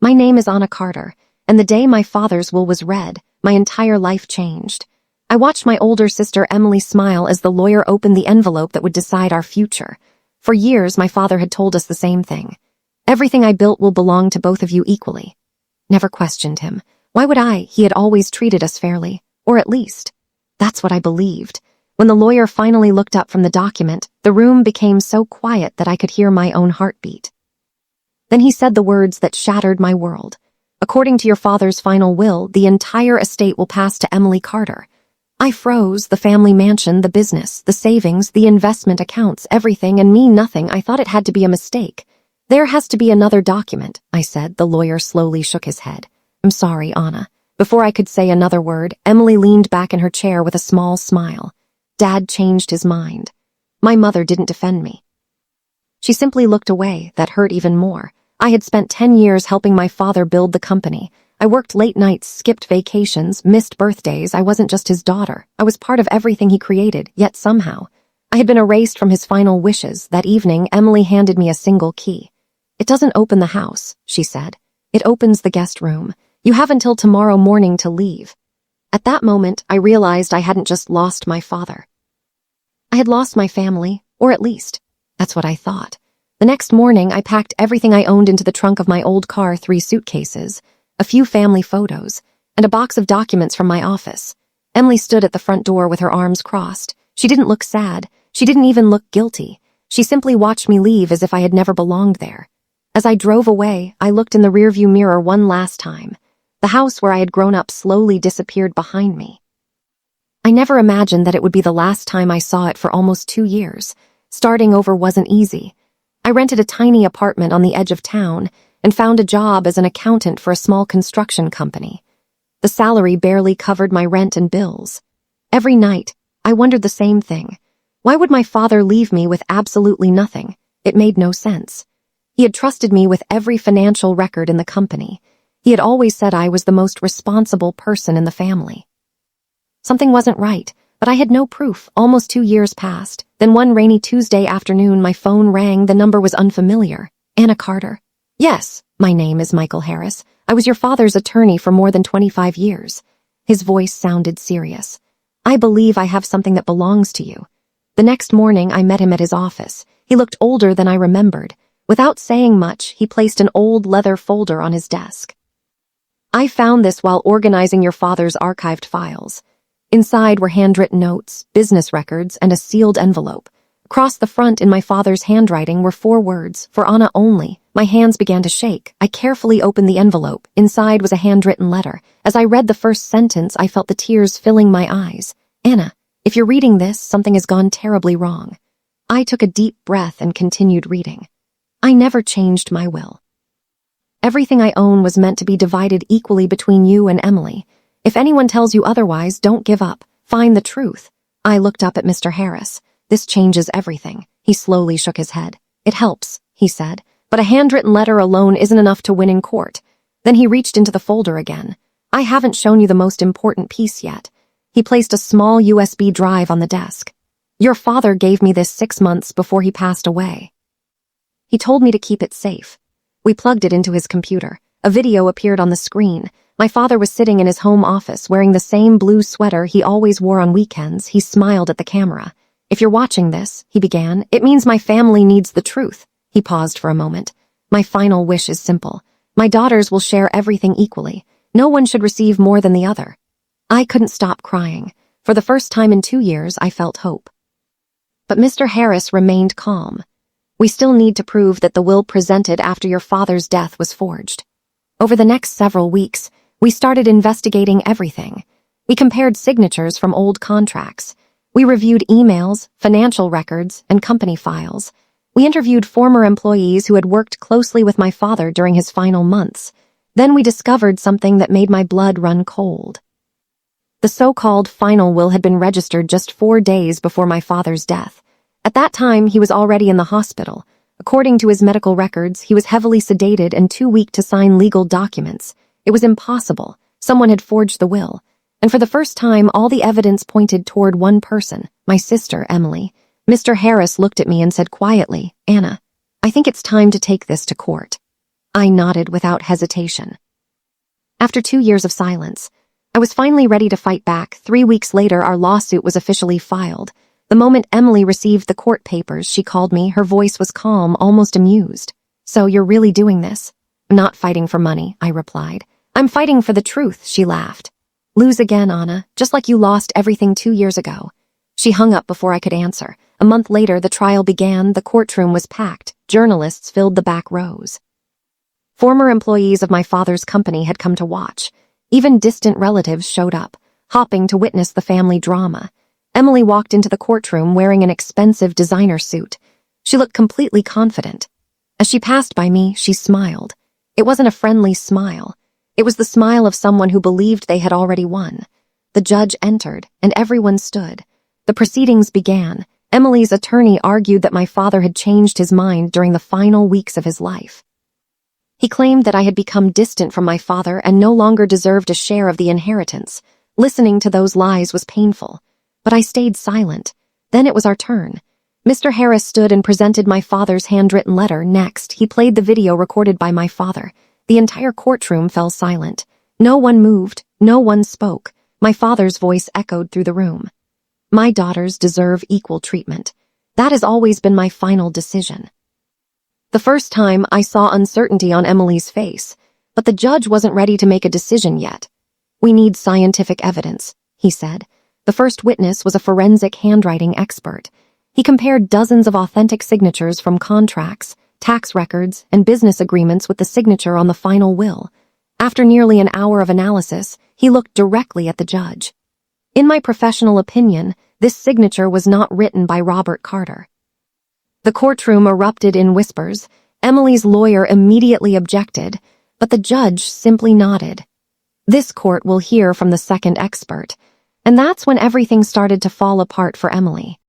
My name is Anna Carter, and the day my father's will was read, my entire life changed. I watched my older sister Emily smile as the lawyer opened the envelope that would decide our future. For years, my father had told us the same thing. Everything I built will belong to both of you equally. Never questioned him. Why would I? He had always treated us fairly. Or at least, that's what I believed. When the lawyer finally looked up from the document, the room became so quiet that I could hear my own heartbeat. Then he said the words that shattered my world. According to your father's final will, the entire estate will pass to Emily Carter. I froze, the family mansion, the business, the savings, the investment accounts, everything, and me nothing. I thought it had to be a mistake. There has to be another document, I said. The lawyer slowly shook his head. I'm sorry, Anna. Before I could say another word, Emily leaned back in her chair with a small smile. Dad changed his mind. My mother didn't defend me. She simply looked away. That hurt even more. I had spent 10 years helping my father build the company. I worked late nights, skipped vacations, missed birthdays. I wasn't just his daughter. I was part of everything he created, yet somehow I had been erased from his final wishes. That evening, Emily handed me a single key. It doesn't open the house, she said. It opens the guest room. You have until tomorrow morning to leave. At that moment, I realized I hadn't just lost my father. I had lost my family, or at least, that's what I thought. The next morning, I packed everything I owned into the trunk of my old car, 3 suitcases, a few family photos, and a box of documents from my office. Emily stood at the front door with her arms crossed. She didn't look sad. She didn't even look guilty. She simply watched me leave as if I had never belonged there. As I drove away, I looked in the rearview mirror one last time. The house where I had grown up slowly disappeared behind me. I never imagined that it would be the last time I saw it for almost 2 years. Starting over wasn't easy. I rented a tiny apartment on the edge of town and found a job as an accountant for a small construction company. The salary barely covered my rent and bills. Every night, I wondered the same thing. Why would my father leave me with absolutely nothing? It made no sense. He had trusted me with every financial record in the company. He had always said I was the most responsible person in the family. Something wasn't right, but I had no proof. Almost 2 years passed. Then one rainy Tuesday afternoon, my phone rang. The number was unfamiliar. Anna Carter. Yes, my name is Michael Harris. I was your father's attorney for more than 25 years. His voice sounded serious. I believe I have something that belongs to you. The next morning, I met him at his office. He looked older than I remembered. Without saying much, he placed an old leather folder on his desk. I found this while organizing your father's archived files. Inside were handwritten notes, business records, and a sealed envelope. Across the front in my father's handwriting were 4 words, for Anna only. My hands began to shake. I carefully opened the envelope. Inside was a handwritten letter. As I read the first sentence, I felt the tears filling my eyes. Anna, if you're reading this, something has gone terribly wrong. I took a deep breath and continued reading. I never changed my will. Everything I own was meant to be divided equally between you and Emily. If anyone tells you otherwise, don't give up. Find the truth. I looked up at Mr. Harris. This changes everything. He slowly shook his head. It helps, he said, but a handwritten letter alone isn't enough to win in court. Then he reached into the folder again. I haven't shown you the most important piece yet. He placed a small USB drive on the desk. Your father gave me this 6 months before he passed away. He told me to keep it safe. We plugged it into his computer. A video appeared on the screen. My father was sitting in his home office wearing the same blue sweater he always wore on weekends. He smiled at the camera. If you're watching this, he began, it means my family needs the truth. He paused for a moment. My final wish is simple. My daughters will share everything equally. No one should receive more than the other. I couldn't stop crying. For the first time in 2 years, I felt hope. But Mr. Harris remained calm. We still need to prove that the will presented after your father's death was forged. Over the next several weeks, we started investigating everything. We compared signatures from old contracts. We reviewed emails, financial records, and company files. We interviewed former employees who had worked closely with my father during his final months. Then we discovered something that made my blood run cold. The so-called final will had been registered just 4 days before my father's death. At that time, he was already in the hospital. According to his medical records, he was heavily sedated and too weak to sign legal documents. It was impossible. Someone had forged the will. And for the first time, all the evidence pointed toward one person, my sister, Emily. Mr. Harris looked at me and said quietly, Anna, I think it's time to take this to court. I nodded without hesitation. After 2 years of silence, I was finally ready to fight back. 3 weeks later, our lawsuit was officially filed. The moment Emily received the court papers, she called me. Her voice was calm, almost amused. "So you're really doing this?" "I'm not fighting for money," I replied. "I'm fighting for the truth," she laughed. "Lose again, Anna, just like you lost everything 2 years ago." She hung up before I could answer. A month later, the trial began. The courtroom was packed. Journalists filled the back rows. Former employees of my father's company had come to watch. Even distant relatives showed up, hopping to witness the family drama. Emily walked into the courtroom wearing an expensive designer suit. She looked completely confident. As she passed by me, she smiled. It wasn't a friendly smile. It was the smile of someone who believed they had already won. The judge entered, and everyone stood. The proceedings began. Emily's attorney argued that my father had changed his mind during the final weeks of his life. He claimed that I had become distant from my father and no longer deserved a share of the inheritance. Listening to those lies was painful, but I stayed silent. Then it was our turn. Mr. Harris stood and presented my father's handwritten letter. Next, he played the video recorded by my father. The entire courtroom fell silent. No one moved, no one spoke. My father's voice echoed through the room. "My daughters deserve equal treatment. That has always been my final decision." The first time, I saw uncertainty on Emily's face, but the judge wasn't ready to make a decision yet. "We need scientific evidence," he said. The first witness was a forensic handwriting expert. He compared dozens of authentic signatures from contracts, tax records, and business agreements with the signature on the final will. After nearly an hour of analysis, he looked directly at the judge. "In my professional opinion, this signature was not written by Robert Carter." The courtroom erupted in whispers. Emily's lawyer immediately objected, but the judge simply nodded. "This court will hear from the second expert." And that's when everything started to fall apart for Emily.